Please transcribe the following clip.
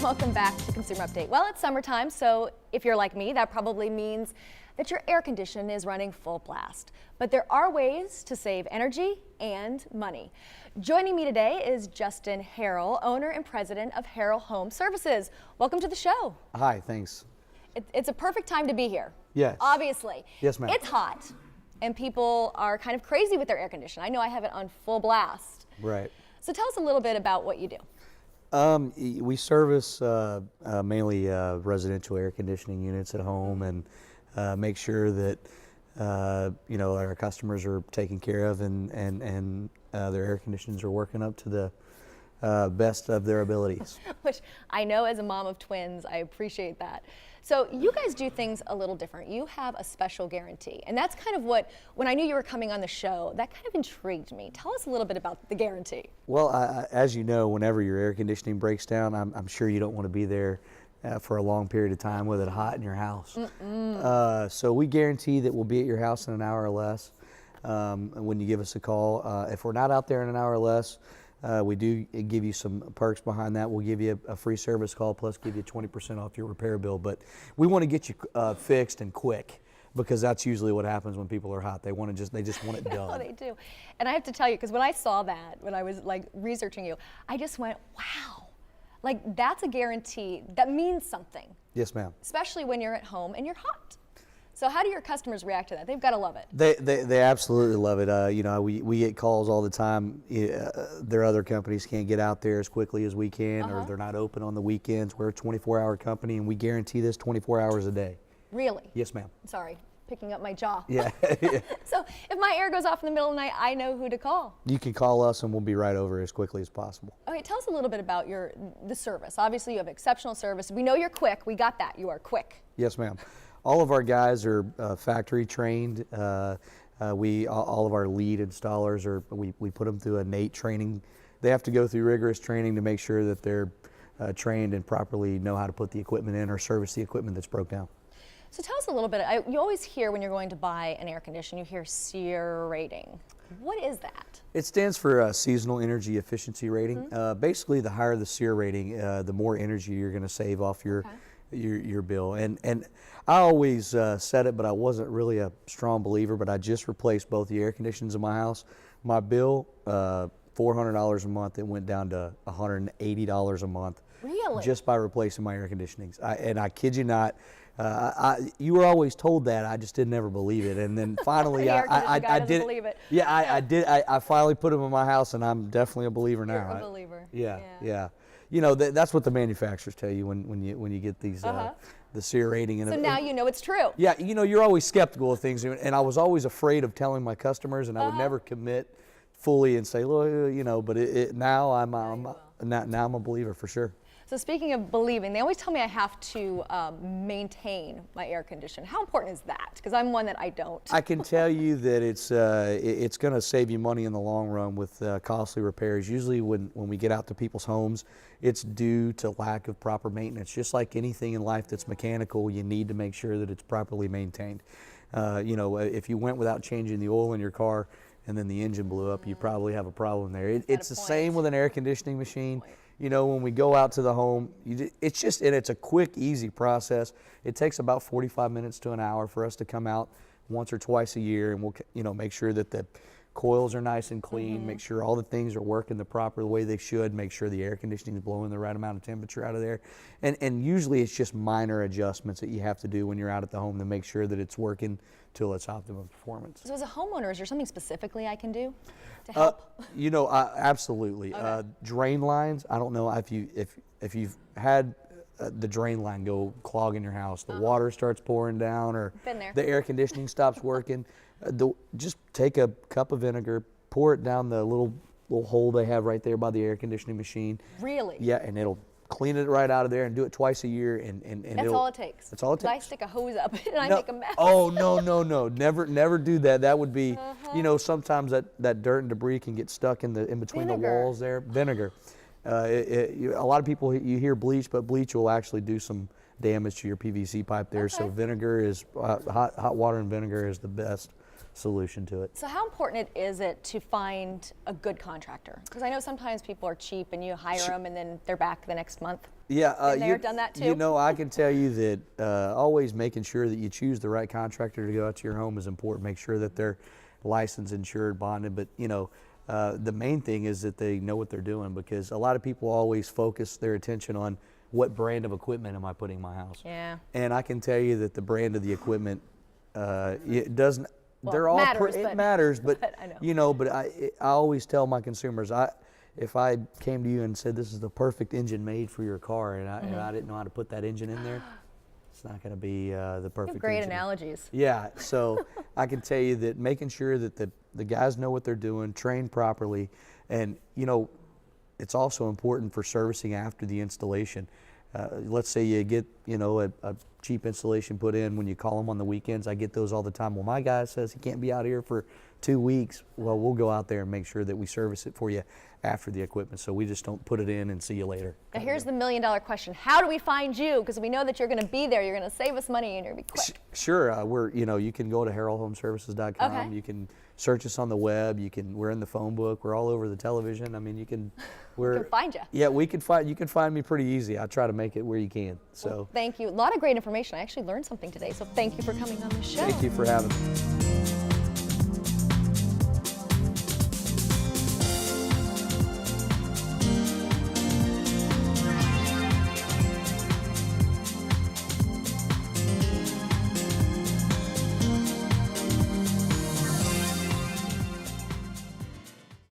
Welcome back to Consumer Update. Well, it's summertime, so if you're like me, that probably means that your air conditioner is running full blast. But there are ways to save energy and money. Joining me today is Justin Harrell, owner and president of Harrell Home Services. Welcome to the show. Hi, thanks. It's a perfect time to be here. Yes. Obviously. Yes, ma'am. It's hot, and people are kind of crazy with their air conditioner. I know I have it on full blast. Right. So tell us a little bit about what you do. We service mainly residential air conditioning units at home, and make sure that our customers are taken care of, and their air conditioners are working up to the best of their abilities. Which I know, as a mom of twins, I appreciate that. So you guys do things a little different. You have a special guarantee, and that's kind of what, when I knew you were coming on the show, that kind of intrigued me. Tell us a little bit about the guarantee. Well, as you know, whenever your air conditioning breaks down, I'm sure you don't want to be there for a long period of time with it hot in your house. So we guarantee that we'll be at your house in an hour or less when you give us a call. If we're not out there in an hour or less, we do give you some perks behind that. We'll give you a free service call, plus give you 20% off your repair bill. But we want to get you fixed and quick, because that's usually what happens when people are hot. They just want it done. Oh, they do. And I have to tell you, because when I saw that, when I was like researching you, I just went, wow, like that's a guarantee that means something. Yes, ma'am. Especially when you're at home and you're hot. So how do your customers react to that? They've got to love it. They absolutely love it. We get calls all the time. Their other companies can't get out there as quickly as we can, or they're not open on the weekends. We're a 24-hour company, and we guarantee this 24 hours a day. Really? Yes, ma'am. Sorry, picking up my jaw. Yeah. So if my air goes off in the middle of the night, I know who to call. You can call us, and we'll be right over as quickly as possible. Okay, tell us a little bit about the service. Obviously, you have exceptional service. We know you're quick. We got that. You are quick. Yes, ma'am. All of our guys are factory trained. All of our lead installers we put them through a NATE training. They have to go through rigorous training to make sure that they're trained and properly know how to put the equipment in or service the equipment that's broke down. So tell us a little bit. You always hear, when you're going to buy an air conditioner, you hear Seer Rating. What is that? It stands for Seasonal Energy Efficiency Rating. Basically, the higher the Seer Rating, the more energy you're going to save off your bill. And I always said it, but I wasn't really a strong believer, but I just replaced both the air conditioners in my house. My bill, $400 a month, it went down to $180 a month. Really? Just by replacing my air conditionings. And I kid you not, you were always told that. I just didn't ever believe it. And then finally, I did believe it. Yeah, I did. I finally put them in my house, and I'm definitely a believer now. You're a believer. Yeah. You know, that's what the manufacturers tell you when you get these the Seer Rating. So now you know it's true. Yeah, you're always skeptical of things, and I was always afraid of telling my customers, and I would never commit fully and say, look, but now I'm a believer for sure. So speaking of believing, they always tell me I have to maintain my air conditioner. How important is that? Because I'm one that I don't. I can tell you that it's going to save you money in the long run with costly repairs. Usually when we get out to people's homes, it's due to lack of proper maintenance. Just like anything in life that's mechanical, you need to make sure that it's properly maintained. If you went without changing the oil in your car and then the engine blew up, you probably have a problem there. It's the same with an air conditioning machine. When we go out to the home, it's a quick, easy process. It takes about 45 minutes to an hour for us to come out once or twice a year, and we'll, make sure that the coils are nice and clean, make sure all the things are working the proper way they should, make sure the air conditioning is blowing the right amount of temperature out of there. And usually it's just minor adjustments that you have to do when you're out at the home to make sure that it's working till its optimum performance. So as a homeowner, is there something specifically I can do to help? Absolutely. Okay. Drain lines, I don't know if you've had the drain line go clog in your house, the water starts pouring down, or the air conditioning stops working. Just take a cup of vinegar, pour it down the little hole they have right there by the air conditioning machine. Really? Yeah, and it'll clean it right out of there, and do it twice a year. And that's all it takes. That's all it takes. I stick a hose up and I make a mess. Oh, no. Never do that. That would be, sometimes that dirt and debris can get stuck in between the walls there. Vinegar. A lot of people, you hear bleach, but bleach will actually do some damage to your PVC pipe there. Okay. So vinegar is, hot water and vinegar is the best solution to it. So how important is it to find a good contractor? Because I know sometimes people are cheap and you hire them and then they're back the next month. Yeah, Been there, done that too? You know, I can tell you that always making sure that you choose the right contractor to go out to your home is important. Make sure that they're licensed, insured, bonded, but you know, the main thing is that they know what they're doing, because a lot of people always focus their attention on what brand of equipment am I putting in my house. Yeah. And I can tell you that the brand of the equipment, it doesn't. Well, they're all matters, it but- matters, but I know. you know. But I always tell my consumers, if I came to you and said this is the perfect engine made for your car, and I didn't know how to put that engine in there, it's not going to be the perfect. Great engine. analogies. Yeah, so I can tell you that making sure that the guys know what they're doing, trained properly, and you know, it's also important for servicing after the installation. Let's say you get, you know, a cheap installation put in when you call them on the weekends. I get those all the time. Well, my guy says he can't be out here for 2 weeks. Well, we'll go out there and make sure that we service it for you after the equipment, so we just don't put it in and see you later. Now here's the million-dollar question. How do we find you? Because we know that you're going to be there. You're going to save us money and you're going to be quick. Sure, you know, you can go to harrellhomeservices.com. Okay. You can search us on the web. We're in the phone book. We're all over the television. I mean, we can find you. Yeah, you can find me pretty easy. I try to make it where you can. So Well, thank you. A lot of great information. I actually learned something today, so thank you for coming on the show. thank you for having me.